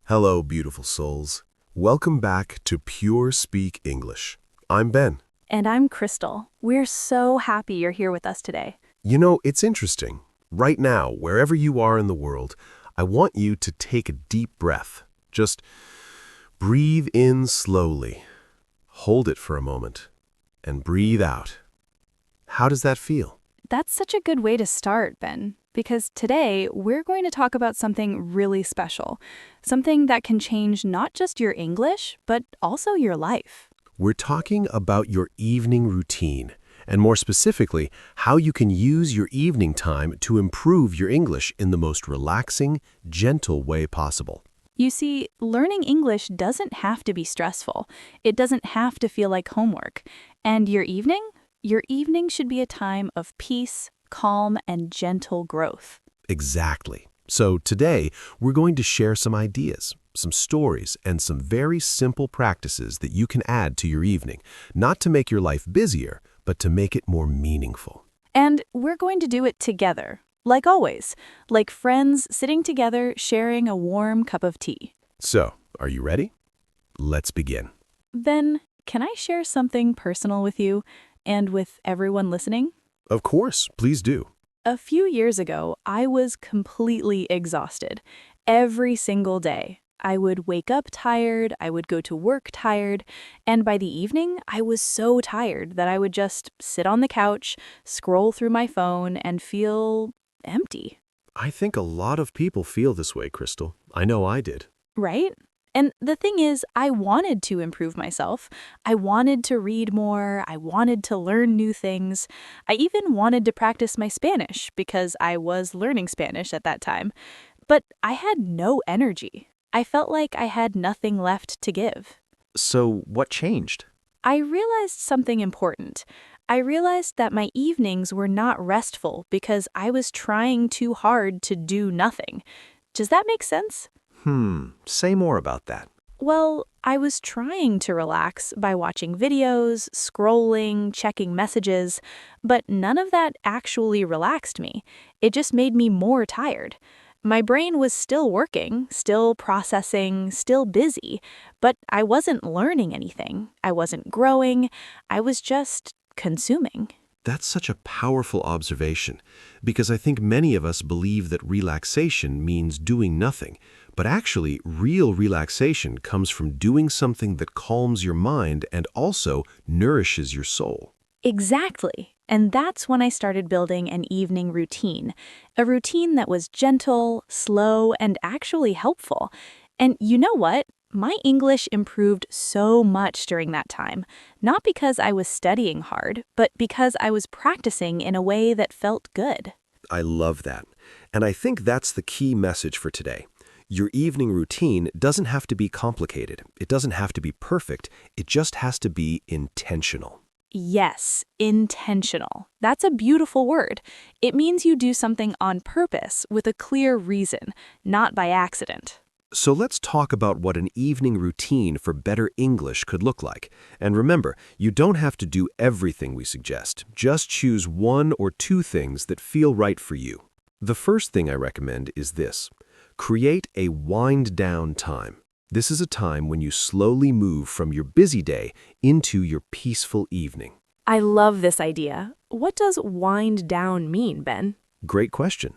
Hello, beautiful souls. Welcome back to Pure Speak English. I'm Ben. And I'm Crystal. We're so happy you're here with us today. You know, it's interesting. Right now, wherever you are in the world, I want you to take a deep breath. Just breathe in slowly. Hold it for a moment. And breathe out. How does that feel? That's such a good way to start, Ben, because today we're going to talk about something really special, something that can change not just your English, but also your life. We're talking about your evening routine, and more specifically, how you can use your evening time to improve your English in the most relaxing, gentle way possible. You see, learning English doesn't have to be stressful. It doesn't have to feel like homework. And your evening? Your evening should be a time of peace, calm, and gentle growth. Exactly. So today, we're going to share some ideas, some stories, and some very simple practices that you can add to your evening, not to make your life busier, but to make it more meaningful. And we're going to do it together, like always, like friends sitting together sharing a warm cup of tea. So, are you ready? Let's begin. Ben, can I share something personal with you and with everyone listening? Of course, please do. A few years ago, I was completely exhausted. Every single day, I would wake up tired, I would go to work tired, and by the evening, I was so tired that I would just sit on the couch, scroll through my phone, and feel empty. I think a lot of people feel this way, Crystal. I know I did. Right? And the thing is, I wanted to improve myself. I wanted to read more. I wanted to learn new things. I even wanted to practice my Spanish because I was learning Spanish at that time. But I had no energy. I felt like I had nothing left to give. So what changed? I realized something important. I realized that my evenings were not restful because I was trying too hard to do nothing. Does that make sense? Say more about that. Well, I was trying to relax by watching videos, scrolling, checking messages, but none of that actually relaxed me. It just made me more tired. My brain was still working, still processing, still busy, but I wasn't learning anything. I wasn't growing. I was just consuming. That's such a powerful observation, because I think many of us believe that relaxation means doing nothing, but actually, real relaxation comes from doing something that calms your mind and also nourishes your soul. Exactly. And that's when I started building an evening routine, a routine that was gentle, slow, and actually helpful. And you know what? My English improved so much during that time, not because I was studying hard, but because I was practicing in a way that felt good. I love that. And I think that's the key message for today. Your evening routine doesn't have to be complicated. It doesn't have to be perfect. It just has to be intentional. Yes, intentional. That's a beautiful word. It means you do something on purpose with a clear reason, not by accident. So let's talk about what an evening routine for better English could look like. And remember, you don't have to do everything we suggest. Just choose one or two things that feel right for you. The first thing I recommend is this. Create a wind-down time. This is a time when you slowly move from your busy day into your peaceful evening. I love this idea. What does wind down mean, Ben? Great question.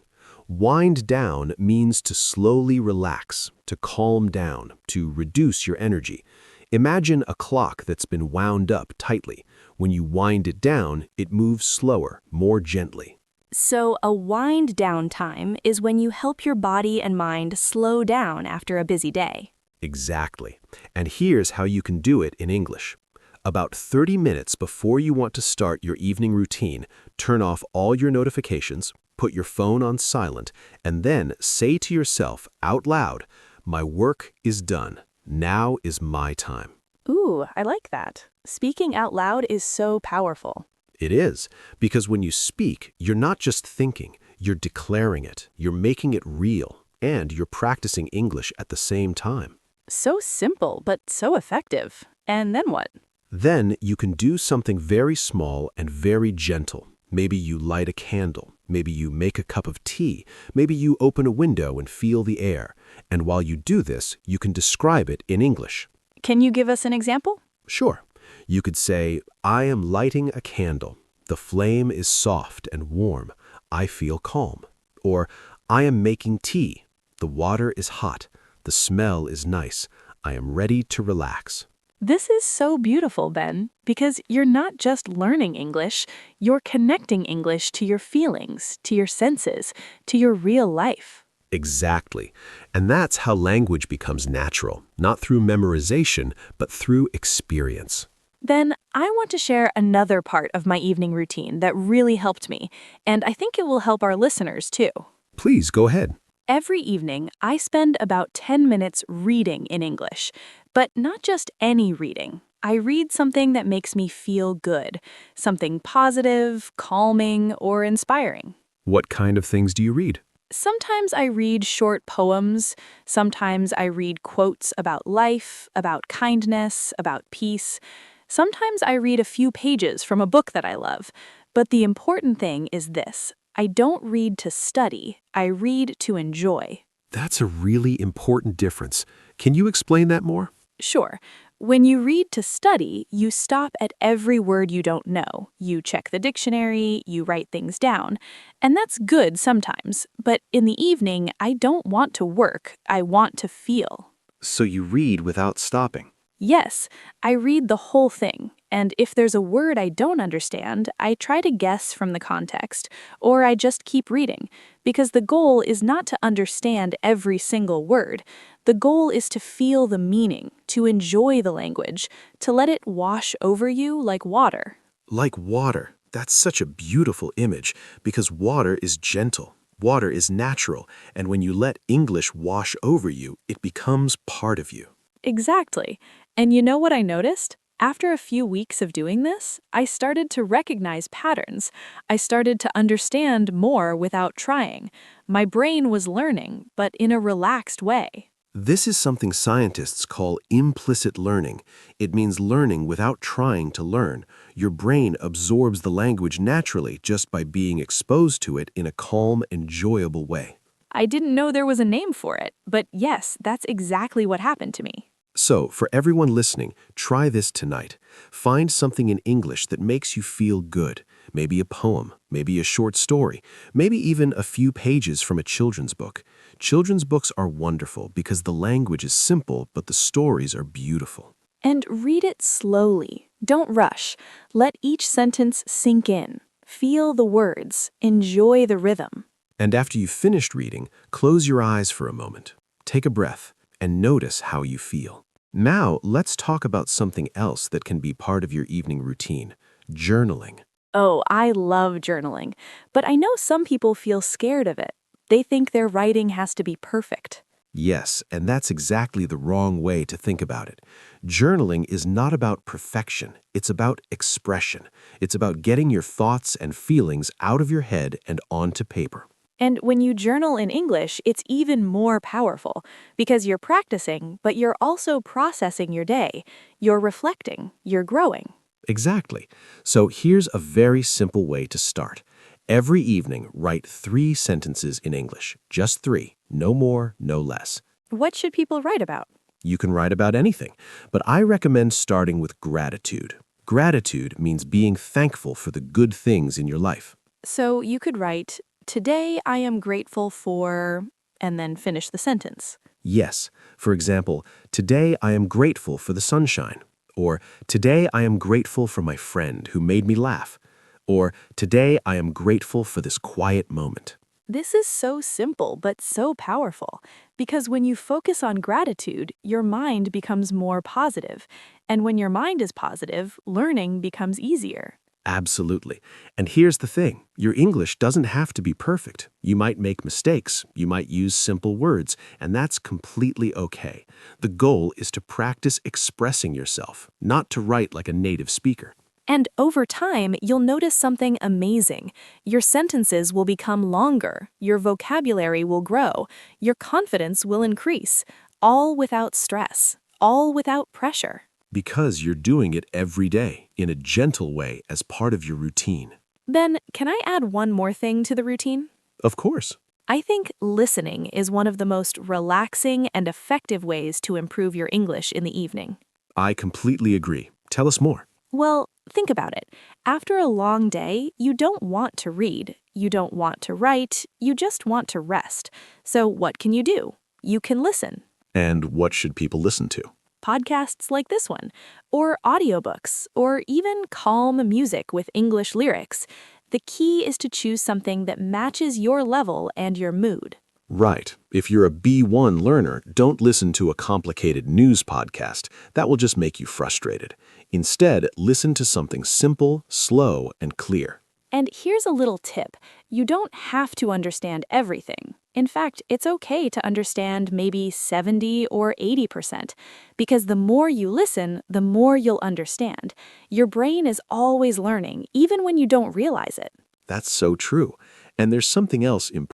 Wind down means to slowly relax, to calm down, to reduce your energy. Imagine a clock that's been wound up tightly. When you wind it down, it moves slower, more gently. So a wind down time is when you help your body and mind slow down after a busy day. Exactly. And here's how you can do it in English. About 30 minutes before you want to start your evening routine, turn off all your notifications, put your phone on silent, and then say to yourself out loud, "My work is done. Now is my time." Ooh, I like that. Speaking out loud is so powerful. It is, because when you speak, you're not just thinking, you're declaring it, you're making it real, and you're practicing English at the same time. So simple, but so effective. And then what? Then you can do something very small and very gentle. Maybe you light a candle. Maybe you make a cup of tea. Maybe you open a window and feel the air. And while you do this, you can describe it in English. Can you give us an example? Sure. You could say, I am lighting a candle. The flame is soft and warm. I feel calm. Or, I am making tea. The water is hot. The smell is nice. I am ready to relax. This is so beautiful, Ben, because you're not just learning English, you're connecting English to your feelings, to your senses, to your real life. Exactly. And that's how language becomes natural, not through memorization, but through experience. Then I want to share another part of my evening routine that really helped me, and I think it will help our listeners too. Please go ahead. Every evening, I spend about 10 minutes reading in English, but not just any reading. I read something that makes me feel good, something positive, calming, or inspiring. What kind of things do you read? Sometimes I read short poems, sometimes I read quotes about life, about kindness, about peace. Sometimes I read a few pages from a book that I love. But the important thing is this: I don't read to study, I read to enjoy. That's a really important difference. Can you explain that more? Sure. When you read to study, you stop at every word you don't know. You check the dictionary, you write things down. And that's good sometimes, but in the evening, I don't want to work, I want to feel. So you read without stopping. Yes, I read the whole thing, and if there's a word I don't understand, I try to guess from the context, or I just keep reading, because the goal is not to understand every single word. The goal is to feel the meaning, to enjoy the language, to let it wash over you like water. Like water. That's such a beautiful image because water is gentle. Water is natural, and when you let English wash over you, it becomes part of you. Exactly. And you know what I noticed? After a few weeks of doing this, I started to recognize patterns. I started to understand more without trying. My brain was learning, but in a relaxed way. This is something scientists call implicit learning. It means learning without trying to learn. Your brain absorbs the language naturally just by being exposed to it in a calm, enjoyable way. I didn't know there was a name for it, but yes, that's exactly what happened to me. So, for everyone listening, try this tonight. Find something in English that makes you feel good. Maybe a poem, maybe a short story, maybe even a few pages from a children's book. Children's books are wonderful because the language is simple, but the stories are beautiful. And read it slowly. Don't rush. Let each sentence sink in. Feel the words. Enjoy the rhythm. And after you've finished reading, close your eyes for a moment. Take a breath and notice how you feel. Now, let's talk about something else that can be part of your evening routine: journaling. Oh, I love journaling, but I know some people feel scared of it. They think their writing has to be perfect. Yes, and that's exactly the wrong way to think about it. Journaling is not about perfection. It's about expression. It's about getting your thoughts and feelings out of your head and onto paper. And when you journal in English, it's even more powerful because you're practicing, but you're also processing your day. You're reflecting, you're growing. Exactly. So here's a very simple way to start. Every evening, write 3 sentences in English. Just 3. No more, no less. What should people write about? You can write about anything, but I recommend starting with gratitude. Gratitude means being thankful for the good things in your life. So you could write, "Today I am grateful for," and then finish the sentence. Yes. For example, today I am grateful for the sunshine. Or today I am grateful for my friend who made me laugh. Or today I am grateful for this quiet moment. This is so simple but so powerful because when you focus on gratitude, your mind becomes more positive. And when your mind is positive, learning becomes easier. Absolutely. And here's the thing. Your English doesn't have to be perfect. You might make mistakes. You might use simple words, and that's completely okay. The goal is to practice expressing yourself, not to write like a native speaker. And over time, you'll notice something amazing. Your sentences will become longer, your vocabulary will grow, your confidence will increase, all without stress, all without pressure. Because you're doing it every day, in a gentle way as part of your routine. Then, can I add one more thing to the routine? Of course. I think listening is one of the most relaxing and effective ways to improve your English in the evening. I completely agree. Tell us more. Well, think about it. After a long day, you don't want to read, you don't want to write, you just want to rest. So what can you do? You can listen. And what should people listen to? Podcasts like this one, or audiobooks, or even calm music with English lyrics. The key is to choose something that matches your level and your mood. Right. If you're a B1 learner, don't listen to a complicated news podcast. That will just make you frustrated. Instead, listen to something simple, slow, and clear. And here's a little tip. You don't have to understand everything. In fact, it's okay to understand maybe 70 or 80%, because the more you listen, the more you'll understand. Your brain is always learning, even when you don't realize it. That's so true. And there's something else important.